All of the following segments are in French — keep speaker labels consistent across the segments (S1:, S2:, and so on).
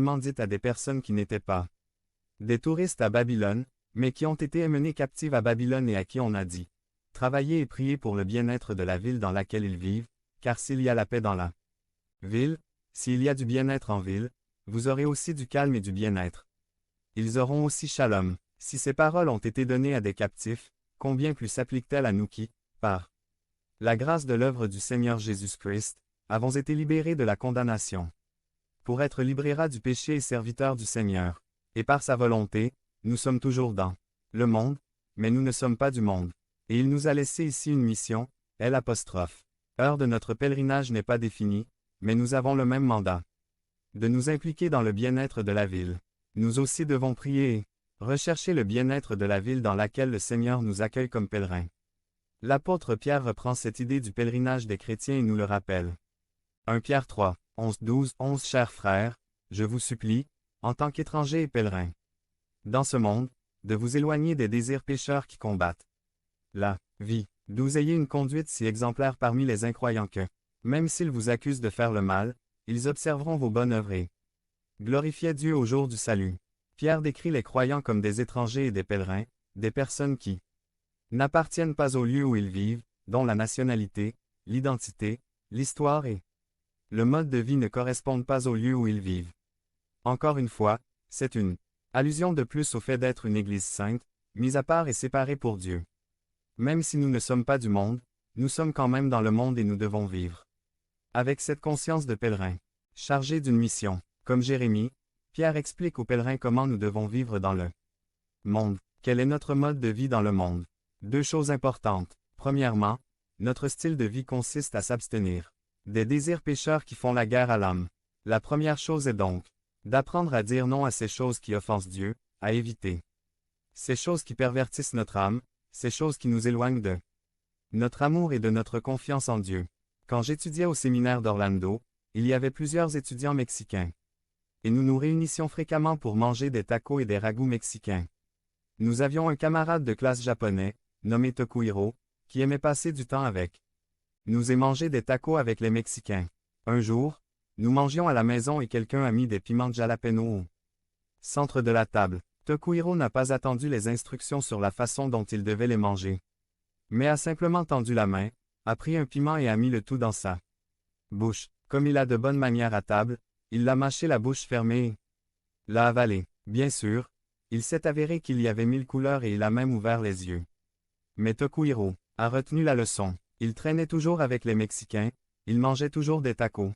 S1: seulement dites à des personnes qui n'étaient pas des touristes à Babylone, mais qui ont été emmenés captives à Babylone et à qui on a dit « Travaillez et priez pour le bien-être de la ville dans laquelle ils vivent, car s'il y a la paix dans la ville, s'il y a du bien-être en ville, vous aurez aussi du calme et du bien-être. Ils auront aussi shalom. » Si ces paroles ont été données à des captifs, combien plus s'appliquent-elles à nous qui, par la grâce de l'œuvre du Seigneur Jésus-Christ, avons été libérés de la condamnation, pour être libérés du péché et serviteurs du Seigneur. Et par sa volonté, nous sommes toujours dans le monde, mais nous ne sommes pas du monde. Et il nous a laissé ici une mission, l'apostrophe. Heure de notre pèlerinage n'est pas définie, mais nous avons le même mandat. De nous impliquer dans le bien-être de la ville. Nous aussi devons prier et rechercher le bien-être de la ville dans laquelle le Seigneur nous accueille comme pèlerins. L'apôtre Pierre reprend cette idée du pèlerinage des chrétiens et nous le rappelle. 1 Pierre 3, 11 Chers frères, je vous supplie, en tant qu'étrangers et pèlerins, dans ce monde, de vous éloigner des désirs pécheurs qui combattent la vie. D'où ayez une conduite si exemplaire parmi les incroyants que, même s'ils vous accusent de faire le mal, ils observeront vos bonnes œuvres et glorifiez Dieu au jour du salut. Pierre décrit les croyants comme des étrangers et des pèlerins, des personnes qui n'appartiennent pas au lieu où ils vivent, dont la nationalité, l'identité, l'histoire et le mode de vie ne correspondent pas au lieu où ils vivent. Encore une fois, c'est une allusion de plus au fait d'être une Église sainte, mise à part et séparée pour Dieu. Même si nous ne sommes pas du monde, nous sommes quand même dans le monde et nous devons vivre avec cette conscience de pèlerin, chargé d'une mission. Comme Jérémie, Pierre explique aux pèlerins comment nous devons vivre dans le monde. Quel est notre mode de vie dans le monde? Deux choses importantes. Premièrement, notre style de vie consiste à s'abstenir des désirs pécheurs qui font la guerre à l'âme. La première chose est donc d'apprendre à dire non à ces choses qui offensent Dieu, à éviter ces choses qui pervertissent notre âme, ces choses qui nous éloignent de notre amour et de notre confiance en Dieu. Quand j'étudiais au séminaire d'Orlando, il y avait plusieurs étudiants mexicains. Et nous nous réunissions fréquemment pour manger des tacos et des ragoûts mexicains. Nous avions un camarade de classe japonais, nommé Tokuhiro, qui aimait passer du temps avec nous et manger des tacos avec les Mexicains. Un jour, nous mangions à la maison et quelqu'un a mis des piments de jalapeno au centre de la table. Tokuhiro n'a pas attendu les instructions sur la façon dont il devait les manger, mais a simplement tendu la main, a pris un piment et a mis le tout dans sa bouche. Comme il a de bonnes manières à table, il l'a mâché la bouche fermée et l'a avalé. Bien sûr, il s'est avéré qu'il y avait 1000 couleurs et il a même ouvert les yeux. Mais Tokuhiro a retenu la leçon. Il traînait toujours avec les Mexicains, il mangeait toujours des tacos.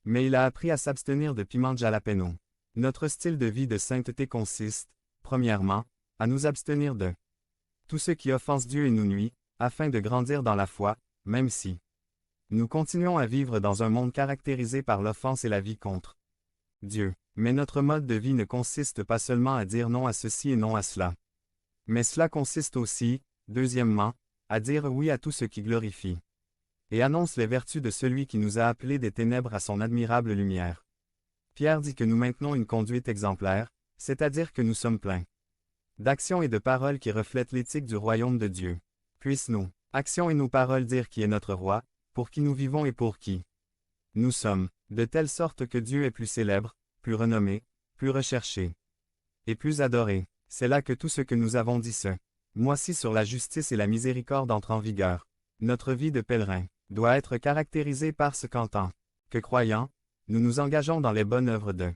S1: Mais il a appris à s'abstenir de piments de jalapeno. Notre style de vie de sainteté consiste, premièrement, à nous abstenir de tout ce qui offense Dieu et nous nuit, afin de grandir dans la foi, même si nous continuons à vivre dans un monde caractérisé par l'offense et la vie contre Dieu. Mais notre mode de vie ne consiste pas seulement à dire non à ceci et non à cela. Mais cela consiste aussi, deuxièmement, à dire oui à tout ce qui glorifie et annonce les vertus de celui qui nous a appelés des ténèbres à son admirable lumière. Pierre dit que nous maintenons une conduite exemplaire, c'est-à-dire que nous sommes pleins d'actions et de paroles qui reflètent l'éthique du royaume de Dieu. Puissent nos actions et nos paroles dire qui est notre roi, pour qui nous vivons et pour qui nous sommes, de telle sorte que Dieu est plus célèbre, plus renommé, plus recherché et plus adoré. C'est là que tout ce que nous avons dit ce mois-ci sur la justice et la miséricorde entre en vigueur. Notre vie de pèlerin doit être caractérisée par ce qu'en tant que croyants, nous nous engageons dans les bonnes œuvres de